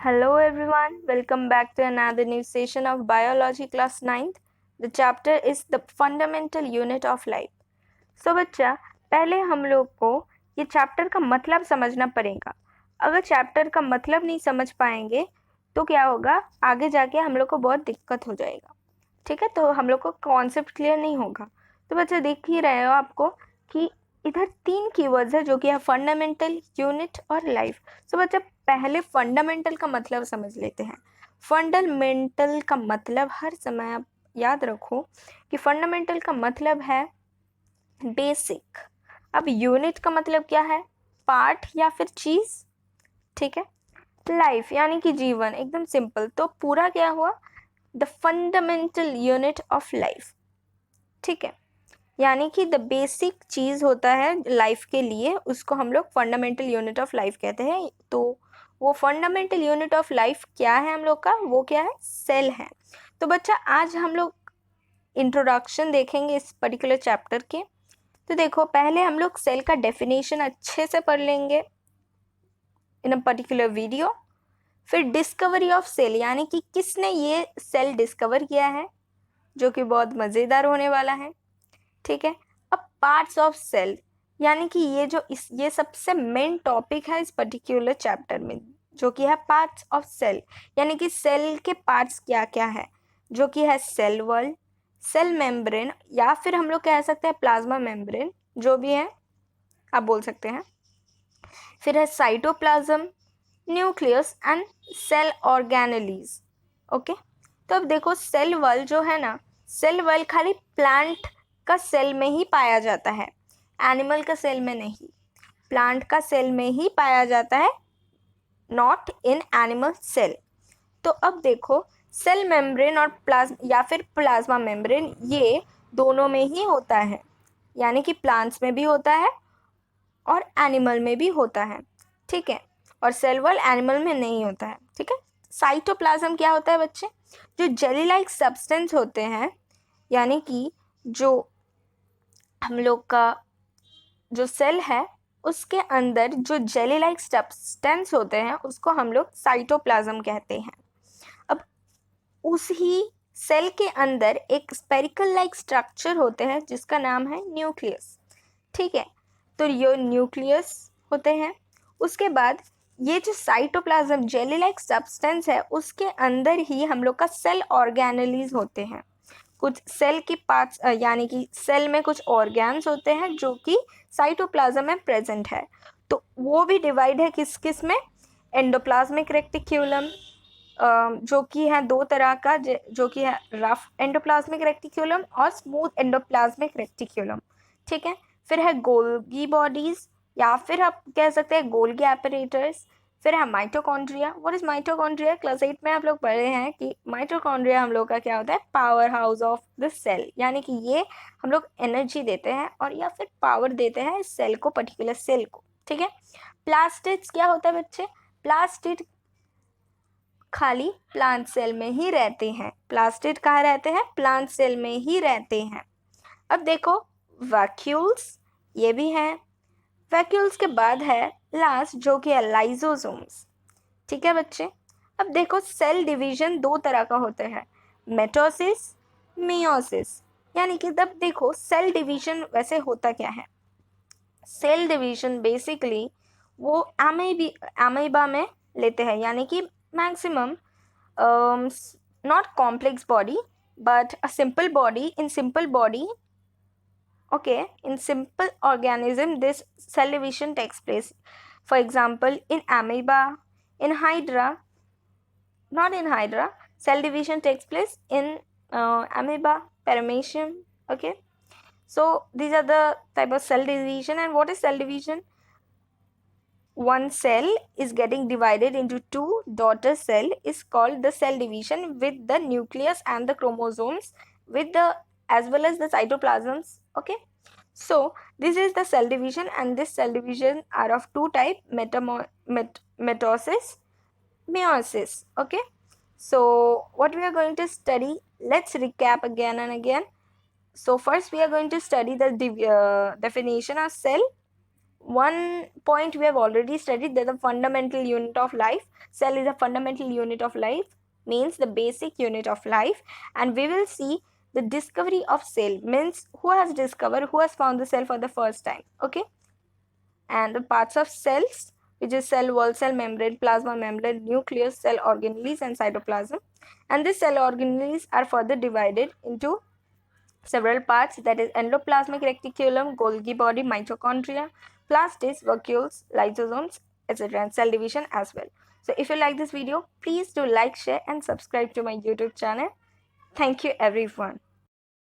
Hello everyone, welcome back to another new session of Biology class 9th. The chapter is the fundamental unit of life. So बच्चा, पहले हम लोग को ये chapter का मतलब समझना पड़ेगा. अगर चैप्टर का मतलब नहीं समझ पाएंगे तो क्या होगा, आगे जाके हम लोग को बहुत दिक्कत हो जाएगा. ठीक है, तो हम लोग को कॉन्सेप्ट क्लियर नहीं होगा. तो बच्चा देख ही रहे हो आपको कि इधर 3 कीवर्ड्स है जो कि है फंडामेंटल, यूनिट और लाइफ. सो बच्चा पहले फंडामेंटल का मतलब समझ लेते हैं. फंडामेंटल का मतलब हर समय आप याद रखो कि फंडामेंटल का मतलब है बेसिक. अब यूनिट का मतलब क्या है, पार्ट या फिर चीज. ठीक है, लाइफ यानी कि जीवन, एकदम सिंपल. तो पूरा क्या हुआ, the fundamental unit of life. ठीक है, यानी कि द बेसिक चीज़ होता है लाइफ के लिए, उसको हम लोग फंडामेंटल यूनिट ऑफ लाइफ कहते हैं. तो वो फंडामेंटल यूनिट ऑफ लाइफ क्या है हम लोग का, वो क्या है, सेल है. तो बच्चा आज हम लोग इंट्रोडक्शन देखेंगे इस पर्टिकुलर चैप्टर के. तो देखो, पहले हम लोग सेल का डेफिनेशन अच्छे से पढ़ लेंगे इन अ पर्टिकुलर वीडियो. फिर डिस्कवरी ऑफ सेल, यानी कि किसने ये सेल डिस्कवर किया है, जो कि बहुत मज़ेदार होने वाला है. ठीक है, अब पार्ट्स ऑफ सेल, यानी कि ये सबसे मेन टॉपिक है इस पर्टिकुलर चैप्टर में, जो कि है पार्ट्स ऑफ सेल. यानी कि सेल के पार्ट्स क्या क्या है, जो कि है सेल वॉल, सेल मेम्ब्रेन, या फिर हम लोग कह सकते हैं प्लाज्मा मेम्ब्रेन, जो भी है आप बोल सकते हैं. फिर है cytoplasm, nucleus and cell organelles. Okay, तो अब देखो सेल वॉल जो है ना, सेल वॉल खाली प्लांट का सेल में ही पाया जाता है, एनिमल का सेल में नहीं. प्लांट का सेल में ही पाया जाता है, नॉट इन एनिमल सेल. तो अब देखो सेल मेम्ब्रेन और प्लाज्मा मेम्ब्रेन, ये दोनों में ही होता है. यानी कि प्लांट्स में भी होता है और एनिमल में भी होता है. ठीक है, और सेल वॉल एनिमल में नहीं होता है. ठीक है, साइटोप्लाज्म क्या होता है बच्चे, जो जेली लाइक सब्सटेंस होते हैं, यानी कि जो हम लोग का जो सेल है उसके अंदर जो जेली लाइक सब्सटेंस होते हैं, उसको हम लोग साइटोप्लाज्म कहते हैं. अब उसी सेल के अंदर एक स्पेरिकल लाइक स्ट्रक्चर होते हैं जिसका नाम है न्यूक्लियस. ठीक है, तो ये न्यूक्लियस होते हैं. उसके बाद ये जो साइटोप्लाज्म जेली लाइक सब्सटेंस है, उसके अंदर ही हम लोग का सेल ऑर्गेनेलीज होते हैं. कुछ सेल के पार्ट्स, यानी कि सेल में कुछ ऑर्गेन्स होते हैं जो कि साइटोप्लाज्म में प्रेजेंट है. तो वो भी डिवाइड है किस किस में, एंडोप्लाज्मिक रेक्टिक्यूलम, जो कि है दो तरह का, जो कि है रफ एंडोप्लाज्मिक रेक्टिक्यूलम और स्मूथ एंडोप्लाज्मिक रेक्टिक्यूलम. ठीक है, फिर है गोल्गी बॉडीज, या फिर आप कह सकते हैं गोल्गी एपरेटर्स. फिर है mitochondria. What is mitochondria, class 8 में आप लोग पढ़े हैं कि माइटोकॉन्ड्रिया हम लोग का क्या होता है, power house of the cell. यानी कि ये हम लोग एनर्जी देते हैं और या फिर पावर देते हैं सेल को, पर्टिकुलर सेल को. ठीक है, प्लास्टिड्स क्या होता है बच्चे, प्लास्टिड खाली प्लांट सेल में ही रहते हैं. प्लास्टिड कहाँ रहते हैं, प्लांट सेल में ही रहते हैं. अब देखो वैक्यूल्स, ये भी हैं. वैक्यूल्स के बाद है लास्ट, जो कि है लाइजोसोम्स. ठीक है बच्चे, अब देखो सेल डिवीजन दो तरह का होता है, मेटोसिस, मियोसिस. यानी कि तब देखो सेल डिवीजन वैसे होता क्या है, सेल डिवीजन बेसिकली वो अमीबा में लेते हैं. यानी कि maximum not complex body but a simple body, in simple body, okay, in simple organism this cell division takes place. For example, in amoeba, in hydra, not in hydra, cell division takes place in amoeba, paramecium. Okay, so these are the type of cell division. And what is cell division, one cell is getting divided into two daughter cell is called the cell division, with the nucleus and the chromosomes, with the as well as the cytoplasms. Okay, so this is the cell division, and this cell division are of two type, mitosis, meiosis. Okay, so what we are going to study, let's recap again and again. So first we are going to study the definition of cell. one point we have already studied, that the fundamental unit of life, cell is a fundamental unit of life, means the basic unit of life. And we will see the discovery of cell, means who has discovered, who has found the cell for the first time. Okay, and the parts of cells, which is cell wall, cell membrane, plasma membrane, nucleus, cell organelles, and cytoplasm. And these cell organelles are further divided into several parts, that is endoplasmic reticulum, Golgi body, mitochondria, plastids, vacuoles, lysosomes, etc., and cell division as well. So if you like this video, please do like, share and subscribe to my YouTube channel. Thank you everyone.